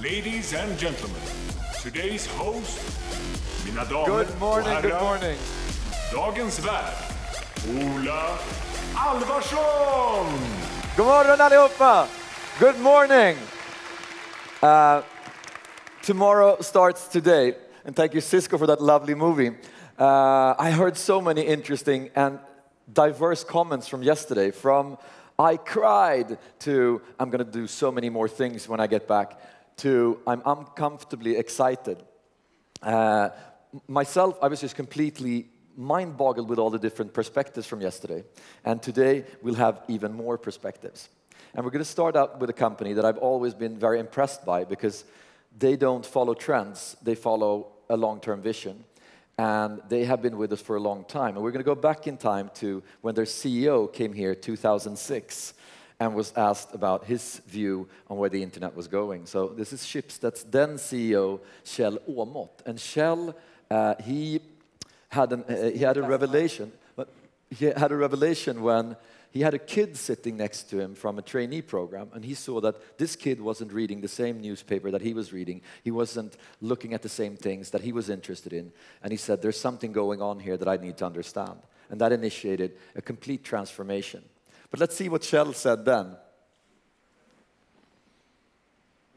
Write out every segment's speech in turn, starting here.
Ladies and gentlemen, today's host, mina damer Good morning, och herrar, good morning. dagens värd, Ola Alvarsson! God morgon allihopa! Good morning! Tomorrow starts today, and thank you Cisco for that lovely movie. I heard so many interesting and diverse comments from yesterday, from I cried to I'm going to do so many more things when I get back, to I'm uncomfortably excited. Myself, I was just completely mind-boggled with all the different perspectives from yesterday. And today, we'll have even more perspectives. And we're going to start out with a company that I've always been very impressed by, because they don't follow trends, they follow a long-term vision. And they have been with us for a long time. And we're going to go back in time to when their CEO came here in 2006 and was asked about his view on where the internet was going. So this is Schibsted's then CEO, Kjell Åmot. And Kjell, he had a revelation. But he had a revelation when he had a kid sitting next to him from a trainee program, and he saw that this kid wasn't reading the same newspaper that he was reading. He wasn't looking at the same things that he was interested in. And he said, there's something going on here that I need to understand. And that initiated a complete transformation. But let's see what Kjell said then.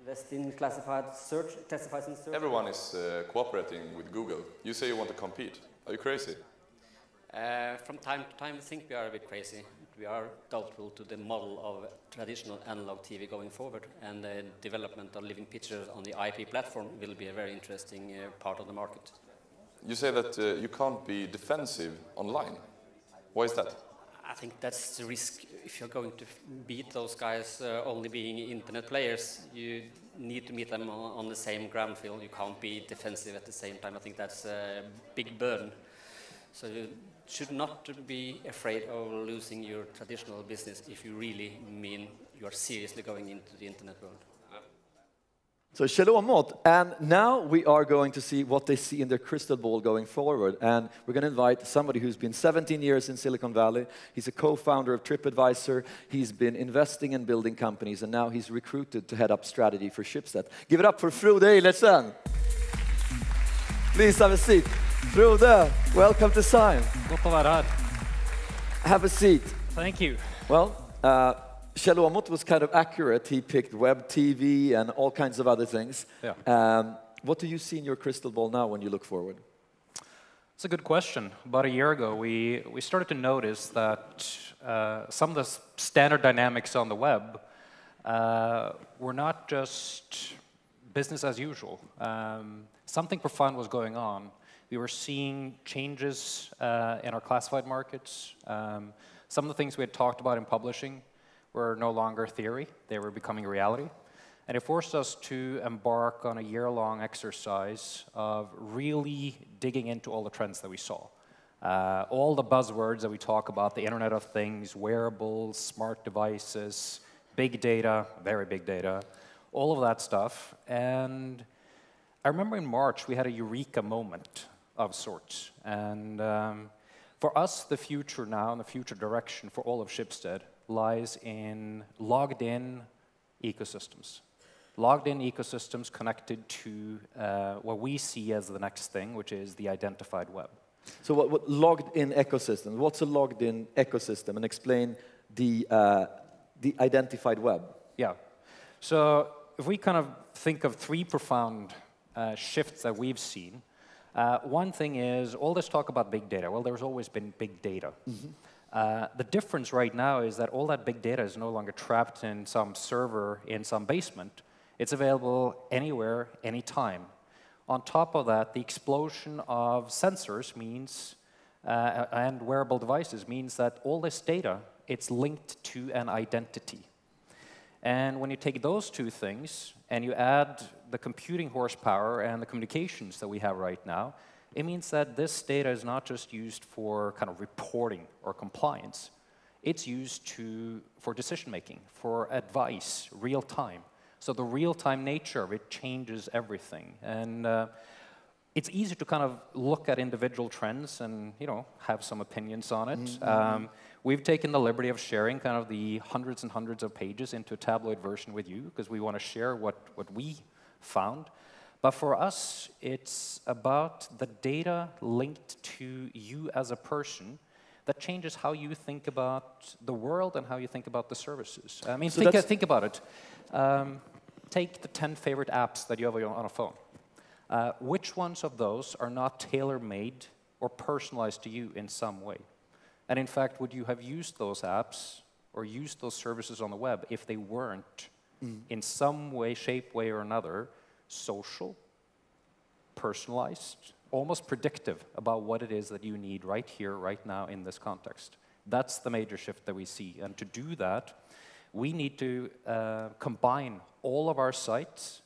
Invest in classifieds and search. Everyone is cooperating with Google. You say you want to compete. Are you crazy? From time to time, I think we are a bit crazy. We are doubtful to the model of traditional analog TV going forward, and the development of living pictures on the IP platform will be a very interesting part of the market. You say that you can't be defensive online. Why is that? I think that's the risk. If you're going to beat those guys only being internet players, you need to meet them on the same ground field. You can't be defensive at the same time. I think that's a big burden. So you should not be afraid of losing your traditional business if you really mean you are seriously going into the internet world. So Kjell Åmot, and now we are going to see what they see in their crystal ball going forward. And we're going to invite somebody who's been 17 years in Silicon Valley. He's a co-founder of TripAdvisor. He's been investing and building companies, and now he's recruited to head up strategy for Schibsted. Give it up for Frode Eilertsen. Please have a seat. Frode, welcome to Sime. Gott att vara här. Have a seat. Thank you. Well, Kjell Åmot was kind of accurate. He picked web TV and all kinds of other things. Yeah. What do you see in your crystal ball now when you look forward? It's a good question. About a year ago, we started to notice that some of the standard dynamics on the web were not just business as usual. Something profound was going on. We were seeing changes in our classified markets. Some of the things we had talked about in publishing were no longer theory. They were becoming reality. And it forced us to embark on a year-long exercise of really digging into all the trends that we saw. All the buzzwords that we talk about, the Internet of Things, wearables, smart devices, big data, very big data, all of that stuff. And I remember in March, we had a eureka moment of sorts. And for us, the future now and the future direction for all of Schibsted lies in logged-in ecosystems. Logged-in ecosystems connected to what we see as the next thing, which is the identified web. So what logged-in ecosystem? What's a logged-in ecosystem? And explain the identified web. Yeah. So if we kind of think of three profound shifts that we've seen, one thing is all this talk about big data. Well, there's always been big data. Mm-hmm. The difference right now is that all that big data is no longer trapped in some server in some basement. It's available anywhere, anytime. On top of that, the explosion of sensors means, and wearable devices means that all this data, it's linked to an identity. And when you take those two things and you add the computing horsepower and the communications that we have right now, it means that this data is not just used for kind of reporting or compliance. It's used for decision-making, for advice, real-time. So the real-time nature of it changes everything. And it's easy to kind of look at individual trends and, have some opinions on it. Mm-hmm. We've taken the liberty of sharing kind of the hundreds and hundreds of pages into a tabloid version with you, because we want to share what we found. But for us, it's about the data linked to you as a person that changes how you think about the world and how you think about the services. I mean, So think about it. Take the 10 favorite apps that you have on a phone. Which ones of those are not tailor-made or personalized to you in some way? And in fact, would you have used those apps or used those services on the web if they weren't in some way, shape, way or another social, personalized, almost predictive about what it is that you need right here, right now in this context? That's the major shift that we see. And to do that, we need to combine all of our sites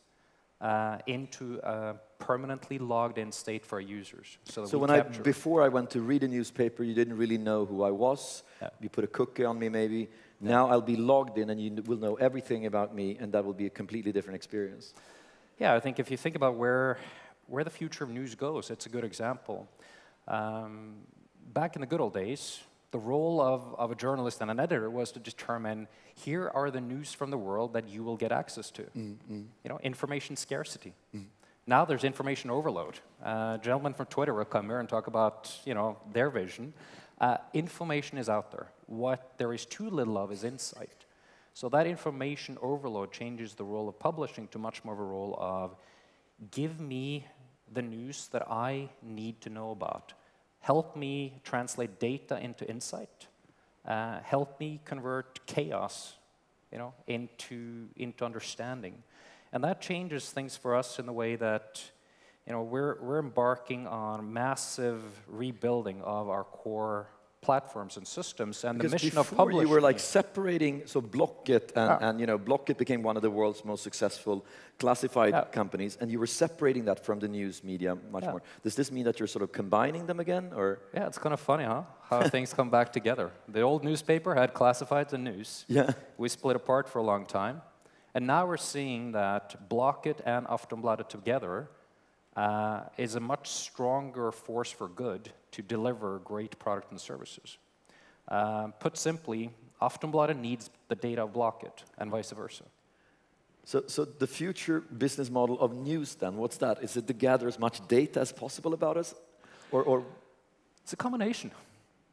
into a permanently logged in state for our users. So when before I went to read a newspaper, you didn't really know who I was. Yeah. You put a cookie on me maybe. Yeah. Now I'll be logged in and you will know everything about me, and that will be a completely different experience. Yeah, I think if you think about where the future of news goes, it's a good example. Back in the good old days, the role of a journalist and an editor was to determine, here are the news from the world that you will get access to. You know, information scarcity. Now there's information overload. Gentlemen from Twitter will come here and talk about, you know, their vision. Information is out there. What there is too little of is insight. So that information overload changes the role of publishing to much more of a role of, give me the news that I need to know about. Help me translate data into insight. Help me convert chaos, you know, into understanding. And that changes things for us in the way that, you know, we're embarking on massive rebuilding of our core platforms and systems, and because the mission of before publishing. you were like separating, so Blocket and you know, Blocket became one of the world's most successful classified companies, and you were separating that from the news media much more. Does this mean that you're sort of combining them again, or? Yeah, it's kind of funny, huh? How things come back together. The old newspaper had classifieds and news. Yeah. We split apart for a long time, and now we're seeing that Blocket and Aftonbladet together is a much stronger force for good to deliver great product and services. Put simply, Aftonbladet needs the data of Blocket and vice versa. So the future business model of news then, what's that? Is it to gather as much data as possible about us? Or? It's a combination.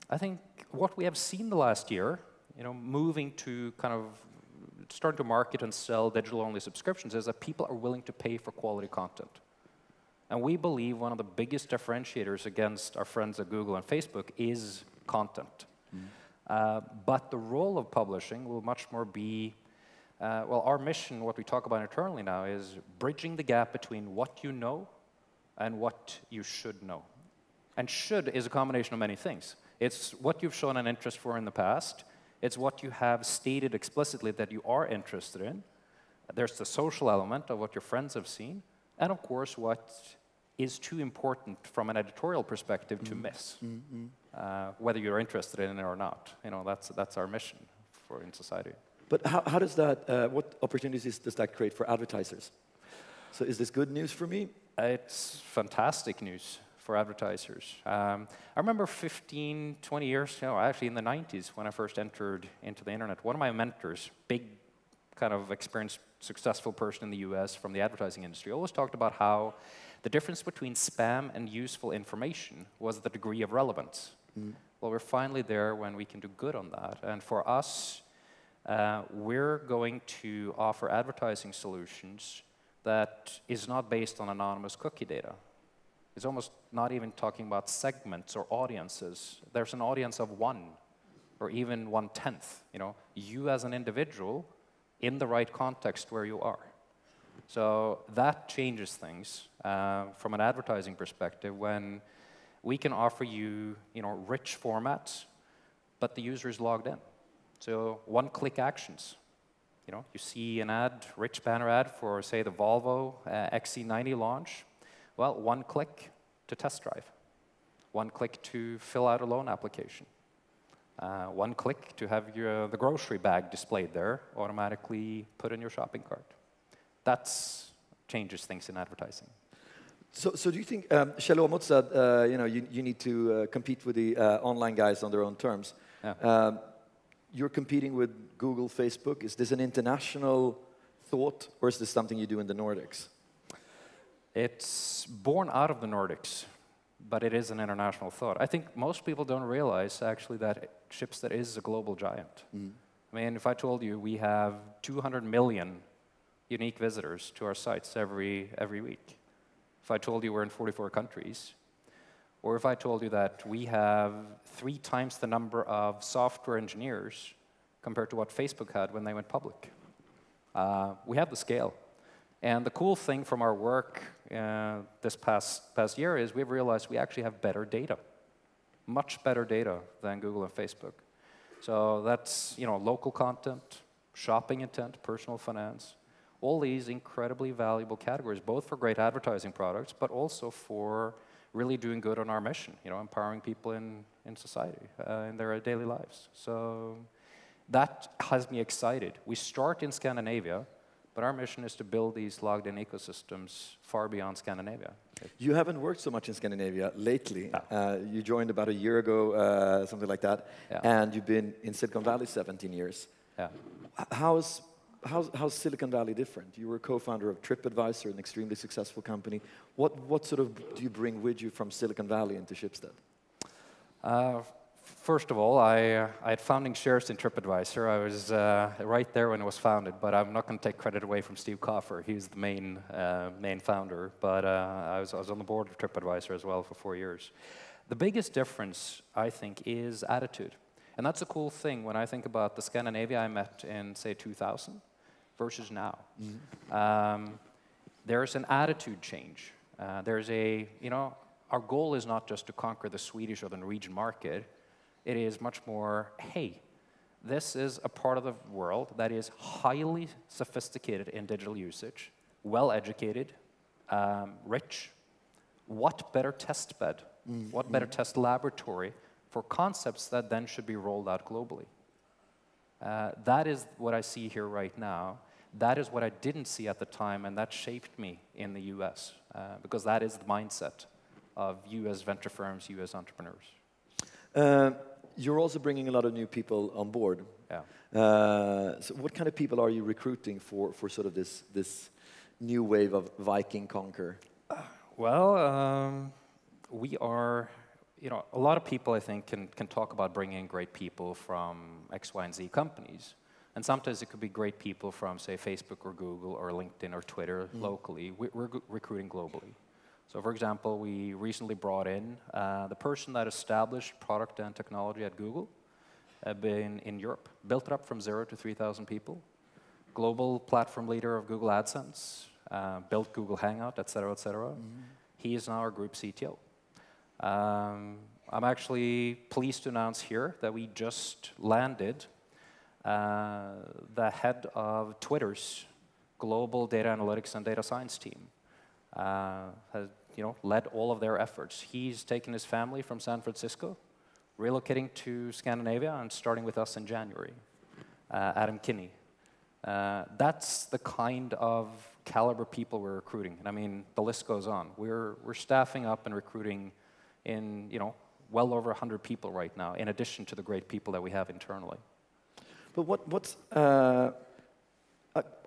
I think what we have seen the last year, you know, moving to kind of starting to market and sell digital-only subscriptions, is that people are willing to pay for quality content. And we believe one of the biggest differentiators against our friends at Google and Facebook is content. But the role of publishing will much more be, well, our mission, what we talk about internally now, is bridging the gap between what you know and what you should know. And should is a combination of many things. It's what you've shown an interest for in the past. It's what you have stated explicitly that you are interested in. There's the social element of what your friends have seen. And of course, what is too important from an editorial perspective to miss, whether you're interested in it or not. You know, that's our mission in society. But how does that, what opportunities does that create for advertisers? So is this good news for me? It's fantastic news for advertisers. I remember 15, 20 years, you know, actually in the 90s when I first entered into the internet, one of my mentors, big kind of experienced, successful person in the US from the advertising industry, always talked about how the difference between spam and useful information was the degree of relevance. Well, we're finally there when we can do good on that. And for us, we're going to offer advertising solutions that is not based on anonymous cookie data. It's almost not even talking about segments or audiences. There's an audience of 1 or even 1/10, you know, you as an individual in the right context where you are. So that changes things from an advertising perspective when we can offer you, you know, rich formats, but the user is logged in. So one-click actions. You know, you see an ad, rich banner ad for, say, the Volvo XC90 launch. Well, one click to test drive. One click to fill out a loan application. One click to have the grocery bag displayed there, automatically put in your shopping cart. That changes things in advertising. So do you think, Kjell Åmot said, you know, you need to compete with the online guys on their own terms. Yeah. You're competing with Google, Facebook. Is this an international thought, or is this something you do in the Nordics? It's born out of the Nordics, but it is an international thought. I think most people don't realize, actually, that Schibsted is a global giant. I mean, if I told you we have 200 million unique visitors to our sites every week, if I told you we're in 44 countries, or if I told you that we have 3 times the number of software engineers compared to what Facebook had when they went public. We have the scale. And the cool thing from our work this past year is we've realized we actually have better data, much better data than Google and Facebook. So that's, you know, local content, shopping intent, personal finance, all these incredibly valuable categories, both for great advertising products, but also for really doing good on our mission, you know, empowering people in society, in their daily lives. So that has me excited. We start in Scandinavia, but our mission is to build these logged-in ecosystems far beyond Scandinavia. You haven't worked so much in Scandinavia lately. No. You joined about a year ago, something like that, and you've been in Silicon Valley 17 years. Yeah. How's Silicon Valley different? You were a co-founder of TripAdvisor, an extremely successful company. What sort of do you bring with you from Silicon Valley into Schibsted? First of all, I had founding shares in TripAdvisor. I was right there when it was founded, but I'm not going to take credit away from Steve Koffer. He's the main founder, but I was on the board of TripAdvisor as well for 4 years. The biggest difference, I think, is attitude. And that's a cool thing when I think about the Scandinavia I met in, say, 2000 versus now. There's an attitude change. There's a, you know, our goal is not just to conquer the Swedish or the Norwegian market. It is much more, hey, this is a part of the world that is highly sophisticated in digital usage, well-educated, rich. What better test bed? What better test laboratory for concepts that then should be rolled out globally? That is what I see here right now. That is what I didn't see at the time, and that shaped me in the US, because that is the mindset of US venture firms, US entrepreneurs. You're also bringing a lot of new people on board. Yeah. So what kind of people are you recruiting for sort of this new wave of Viking conquer? Well, we are, you know, a lot of people I think can talk about bringing in great people from X, Y, and Z companies. And sometimes it could be great people from, say, Facebook or Google or LinkedIn or Twitter locally. We're recruiting globally. So, for example, we recently brought in the person that established product and technology at Google, been in Europe, built it up from 0 to 3,000 people, global platform leader of Google AdSense, built Google Hangout, et cetera, et cetera. He is now our group CTO. I'm actually pleased to announce here that we just landed the head of Twitter's global data analytics and data science team. Has, you know, led all of their efforts. He's taken his family from San Francisco, relocating to Scandinavia and starting with us in January. Adam Kinney. That's the kind of caliber people we're recruiting. And I mean, the list goes on. We're staffing up and recruiting in, you know, well over 100 people right now, in addition to the great people that we have internally. But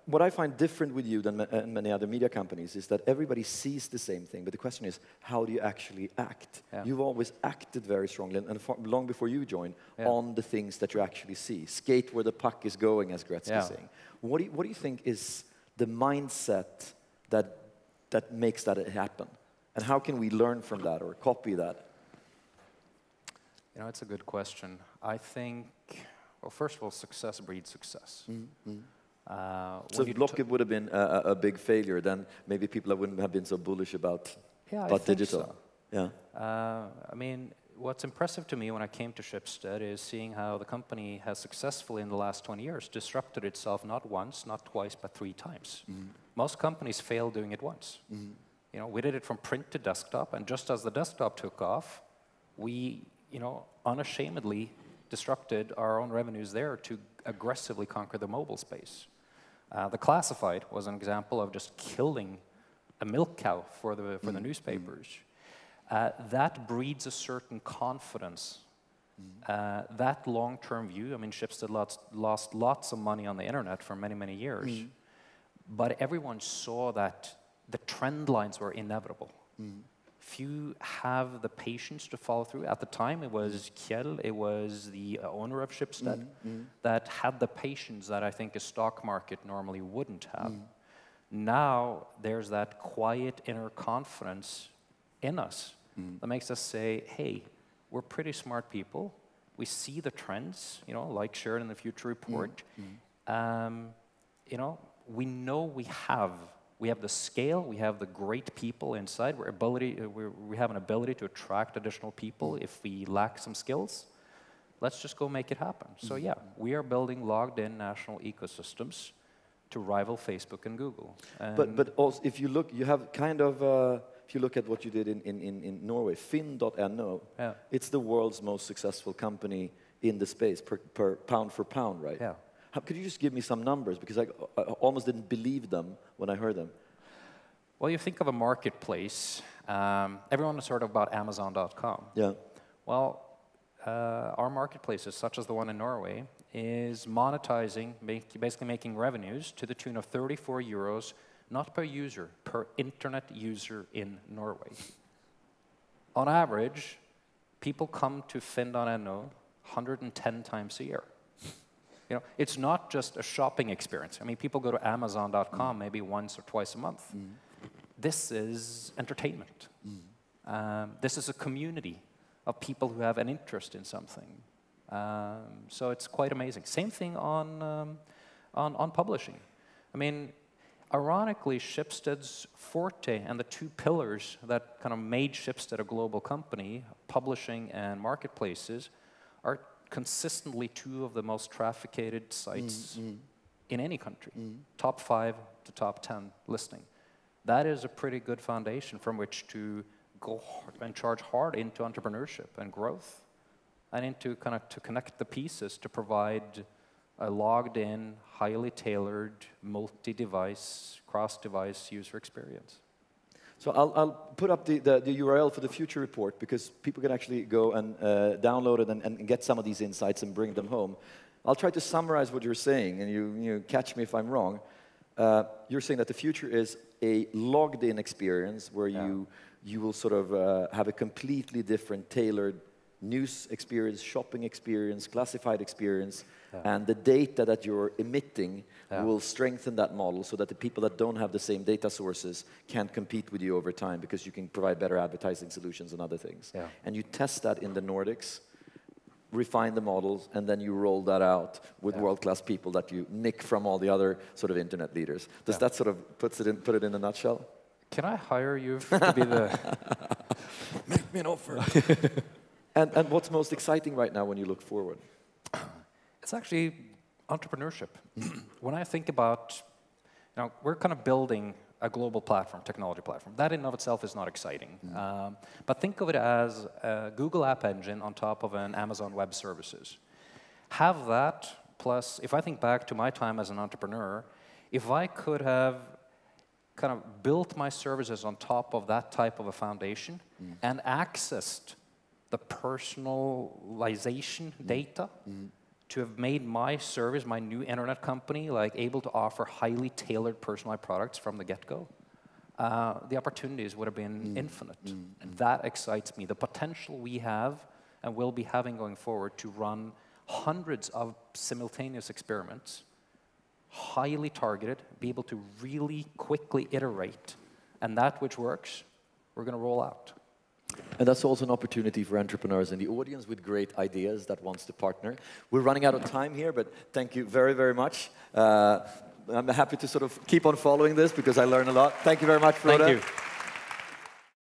what I find different with you than many other media companies is that everybody sees the same thing, but the question is, how do you actually act? Yeah. You've always acted very strongly, and long before you joined, on the things that you actually see. Skate where the puck is going, as Gretzky's saying. What do you think is the mindset that makes that happen? And how can we learn from that or copy that? You know, it's a good question. I think, well, first of all, success breeds success. So if Blocket would have been a big failure, then maybe people wouldn't have been so bullish about digital. So. Yeah. I mean, what's impressive to me when I came to Schibsted is seeing how the company has successfully in the last 20 years disrupted itself not once, not twice, but 3 times. Most companies fail doing it once. You know, we did it from print to desktop, and just as the desktop took off, we, you know, unashamedly disrupted our own revenues there to aggressively conquer the mobile space. The classified was an example of just killing a milk cow for the newspapers. That breeds a certain confidence. That long-term view, I mean, Schibsted lost lots of money on the internet for many, many years. But everyone saw that the trend lines were inevitable. If you have the patience to follow through, at the time it was Kjell, it was the owner of Schibsted, that had the patience that I think a stock market normally wouldn't have. Now there's that quiet inner confidence in us that makes us say, hey, we're pretty smart people. We see the trends, you know, like shared in the Future Report. You know we have the scale, we have the great people inside. We have an ability to attract additional people if we lack some skills. Let's just go make it happen. So yeah, we are building logged-in national ecosystems to rival Facebook and Google. And but also, if you look, you have kind of, if you look at what you did in Norway, Finn.no, it's the world's most successful company in the space, per pound for pound, right? Yeah. Could you just give me some numbers? Because I almost didn't believe them when I heard them. Well, you think of a marketplace, everyone is sort of about Amazon.com. Yeah. Well, our marketplaces, such as the one in Norway, is monetizing, basically making revenues to the tune of 34 euros, not per user, per internet user in Norway. On average, people come to Finn.no 110 times a year. You know, it's not just a shopping experience. I mean, people go to Amazon.com maybe once or twice a month. This is entertainment. This is a community of people who have an interest in something. So it's quite amazing. Same thing on publishing. I mean, ironically, Schibsted's forte and the two pillars that kind of made Schibsted a global company, publishing and marketplaces, are consistently two of the most trafficked sites in any country. Top 5 to top 10 listing. That is a pretty good foundation from which to go hard and charge hard into entrepreneurship and growth, and into kind of to connect the pieces to provide a logged-in, highly tailored, multi-device, cross-device user experience. So I'll put up the URL for the Future Report, because people can actually go and download it and get some of these insights and bring them home. I'll try to summarize what you're saying, and you catch me if I'm wrong. You're saying that the future is a logged-in experience where you will sort of have a completely different tailored news experience, shopping experience, classified experience, and the data that you're emitting will strengthen that model so that the people that don't have the same data sources can compete with you over time, because you can provide better advertising solutions and other things. And you test that in the Nordics, refine the models, and then you roll that out with world-class people that you nick from all the other sort of internet leaders. Does that sort of put it in a nutshell? Can I hire you to be the... Make me an offer. And what's most exciting right now when you look forward? It's actually entrepreneurship. When I think about, you know, we're kind of building a global platform, technology platform. That in and of itself is not exciting. But think of it as a Google App Engine on top of an Amazon Web Services. Have that, plus, if I think back to my time as an entrepreneur, if I could have kind of built my services on top of that type of a foundation and accessed the personalization data to have made my service, my new internet company, like able to offer highly tailored personalized products from the get-go, the opportunities would have been infinite. And that excites me. The potential we have and will be having going forward to run hundreds of simultaneous experiments, highly targeted, be able to really quickly iterate, and that which works, we're going to roll out. And that's also an opportunity for entrepreneurs in the audience with great ideas that wants to partner. We're running out of time here, but thank you very, very much. I'm happy to sort of keep on following this because I learn a lot. Thank you very much, Frode. Thank you.